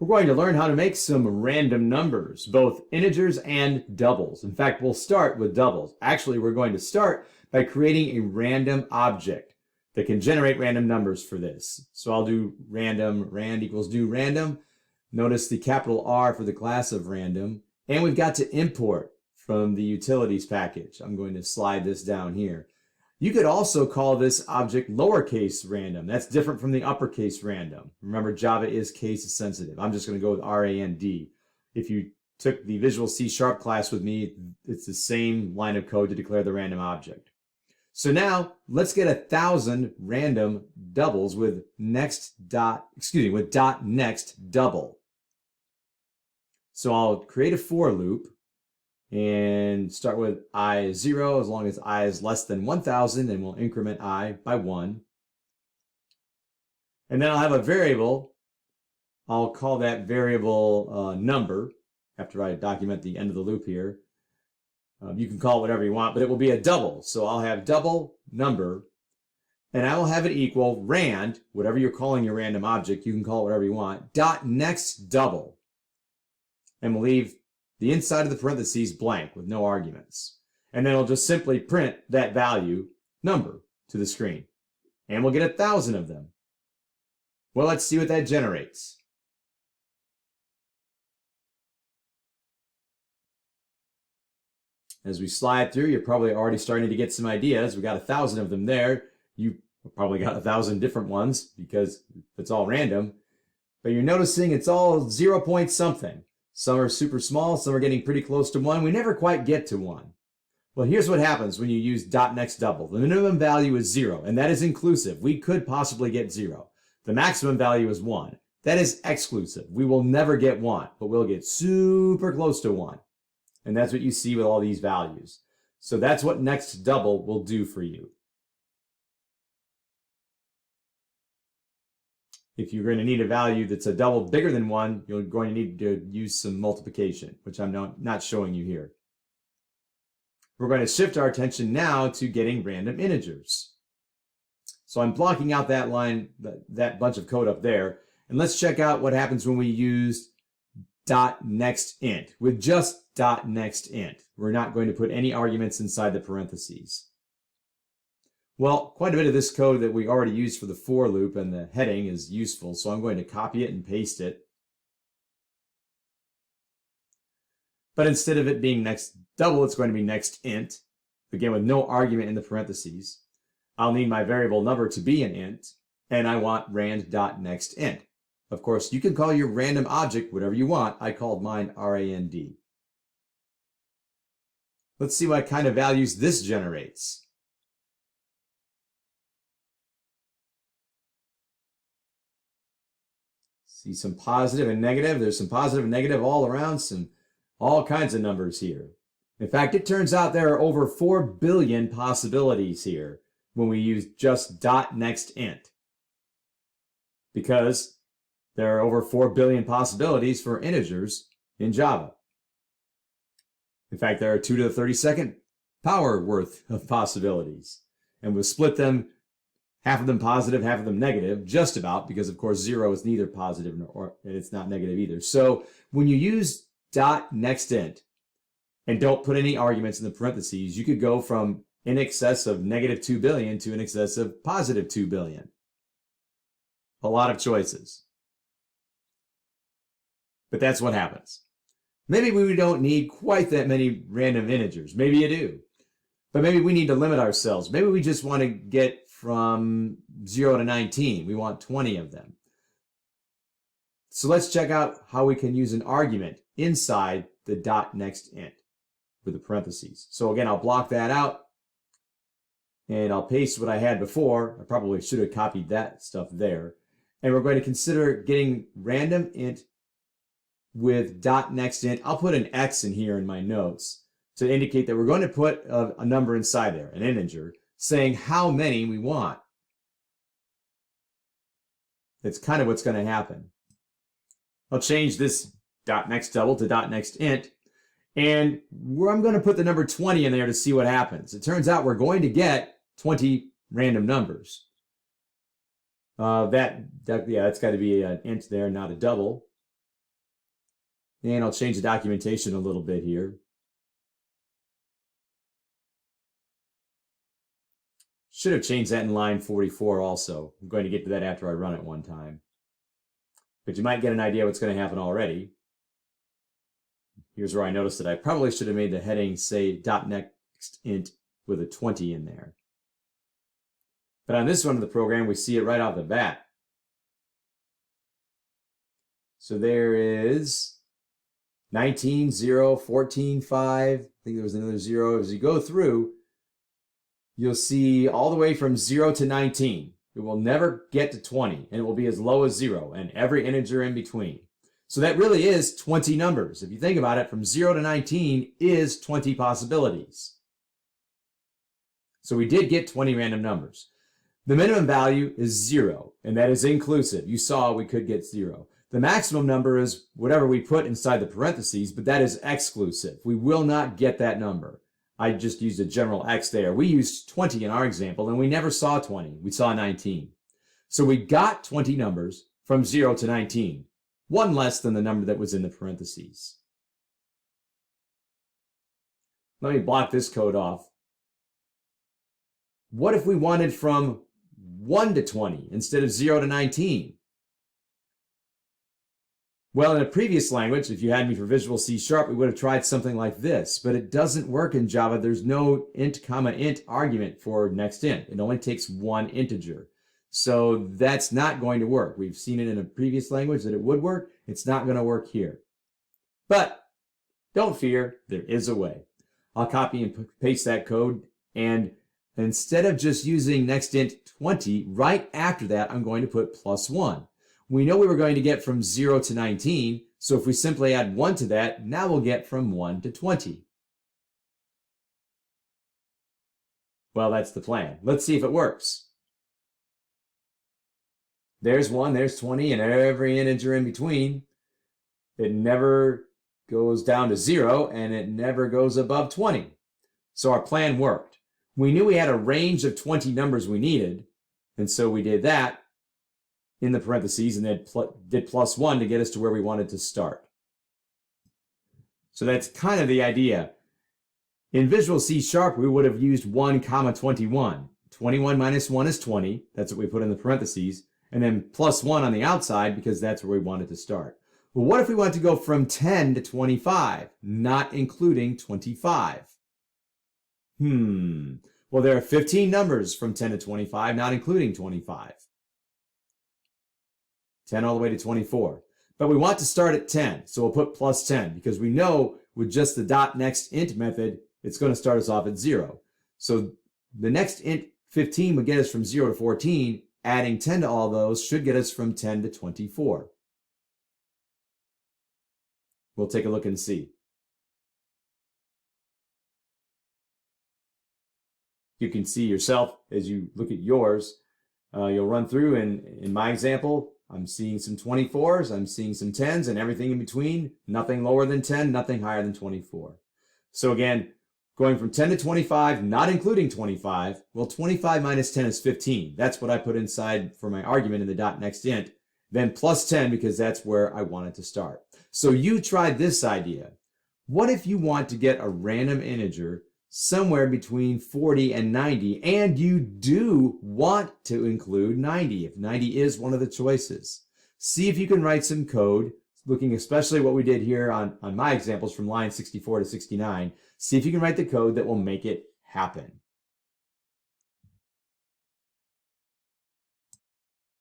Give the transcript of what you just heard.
We're going to learn how to make some random numbers, both integers and doubles. In fact, we'll start with doubles. Actually, we're going to start by creating a random object that can generate random numbers for this. So I'll do random, rand equals do random. Notice the capital R for the class of random. And we've got to import from the utilities package. I'm going to slide this down here. You could also call this object lowercase random. That's different from the uppercase random. Remember, Java is case sensitive. I'm just going to go with RAND. If you took the Visual C# class with me, it's the same line of code to declare the random object. So now let's get 1,000 random doubles with nextDouble. So I'll create a for loop and start with I is 0 as long as I is less than 1,000, and we'll increment I by 1. And then I'll have a variable. I'll call that variable number after I document the end of the loop here. You can call it whatever you want, but it will be a double. So I'll have double number, and I will have it equal rand, whatever you're calling your random object, you can call it whatever you want, dot nextDouble. And we'll leave the inside of the parentheses blank with no arguments. And then it'll just simply print that value number to the screen. And we'll get 1,000 of them. Well, let's see what that generates. As we slide through, you're probably already starting to get some ideas. We got 1,000 of them there. You probably got 1,000 different ones because it's all random. But you're noticing it's all 0 point something. Some are super small, some are getting pretty close to 1. We never quite get to 1. Well, here's what happens when you use .nextDouble. The minimum value is 0, and that is inclusive. We could possibly get 0. The maximum value is 1. That is exclusive. We will never get 1, but we'll get super close to 1. And that's what you see with all these values. So that's what nextDouble will do for you. If you're going to need a value that's a double bigger than 1, you're going to need to use some multiplication, which I'm not showing you here. We're going to shift our attention now to getting random integers. So I'm blocking out that line, that bunch of code up there. And let's check out what happens when we use .nextInt. With just .nextInt, we're not going to put any arguments inside the parentheses. Well, quite a bit of this code that we already used for the for loop and the heading is useful, so I'm going to copy it and paste it. But instead of it being nextDouble, it's going to be nextInt, again with no argument in the parentheses. I'll need my variable number to be an int, and I want rand.nextInt. Of course, you can call your random object whatever you want. I called mine RAND. Let's see what kind of values this generates. See some positive and negative. There's some positive and negative all around, all kinds of numbers here. In fact, it turns out there are over 4 billion possibilities here when we use just .nextInt, because there are over 4 billion possibilities for integers in Java. In fact, there are 2 to the 32nd power worth of possibilities. And we'll split them, half of them positive, half of them negative, just about, because of course 0 is neither positive and it's not negative either. So when you use .nextInt and don't put any arguments in the parentheses, you could go from in excess of negative 2 billion to in excess of positive 2 billion. A lot of choices. But that's what happens. Maybe we don't need quite that many random integers. Maybe you do. But maybe we need to limit ourselves. Maybe we just want to get from 0 to 19. We want 20 of them. So let's check out how we can use an argument inside the .nextInt with the parentheses. So again, I'll block that out and I'll paste what I had before. I probably should have copied that stuff there. And we're going to consider getting random int with .nextInt. I'll put an X in here in my notes to indicate that we're going to put a number inside there, an integer, saying how many we want. That's kind of what's going to happen. I'll change this .nextDouble to .nextInt, and I'm going to put the number 20 in there to see what happens. It turns out we're going to get 20 random numbers. Yeah, that's got to be an int there, not a double. And I'll change the documentation a little bit here. Should have changed that in line 44 also. I'm going to get to that after I run it one time. But you might get an idea what's going to happen already. Here's where I noticed that I probably should have made the heading say .nextInt with a 20 in there. But on this one of the program, we see it right off the bat. So there is 19, 0, 14, 5. I think there was another 0. As you go through, you'll see all the way from 0 to 19. It will never get to 20, and it will be as low as 0, and every integer in between. So that really is 20 numbers. If you think about it, from 0 to 19 is 20 possibilities. So we did get 20 random numbers. The minimum value is 0, and that is inclusive. You saw we could get 0. The maximum number is whatever we put inside the parentheses, but that is exclusive. We will not get that number. I just used a general X there. We used 20 in our example, and we never saw 20. We saw 19. So we got 20 numbers from 0 to 19, one less than the number that was in the parentheses. Let me block this code off. What if we wanted from 1 to 20 instead of 0 to 19? Well, in a previous language, if you had me for Visual C#, we would have tried something like this, but it doesn't work in Java. There's no int, int argument for nextInt. It only takes one integer. So that's not going to work. We've seen it in a previous language that it would work. It's not going to work here. But don't fear, there is a way. I'll copy and paste that code, and instead of just using nextInt 20, right after that, I'm going to put +1. We know we were going to get from 0 to 19, so if we simply add 1 to that, now we'll get from 1 to 20. Well, that's the plan. Let's see if it works. There's 1, there's 20, and every integer in between. It never goes down to 0, and it never goes above 20. So our plan worked. We knew we had a range of 20 numbers we needed, and so we did that in the parentheses and then did +1 to get us to where we wanted to start. So that's kind of the idea. In Visual C#, we would have used 1, 21. 21 minus 1 is 20. That's what we put in the parentheses. And then +1 on the outside because that's where we wanted to start. Well, what if we want to go from 10 to 25, not including 25? Well, there are 15 numbers from 10 to 25, not including 25. 10 all the way to 24. But we want to start at 10, so we'll put +10 because we know with just the .nextInt method, it's going to start us off at 0. So the nextInt 15 would get us from 0 to 14. Adding 10 to all those should get us from 10 to 24. We'll take a look and see. You can see yourself as you look at yours. You'll run through, and in my example, I'm seeing some 24s, I'm seeing some 10s, and everything in between. Nothing lower than 10, nothing higher than 24. So again, going from 10 to 25, not including 25, well, 25 minus 10 is 15. That's what I put inside for my argument in the .nextInt. Then +10 because that's where I wanted to start. So you tried this idea. What if you want to get a random integer somewhere between 40 and 90, and you do want to include 90, if 90 is one of the choices? See if you can write some code, looking especially what we did here on my examples from line 64 to 69. See if you can write the code that will make it happen.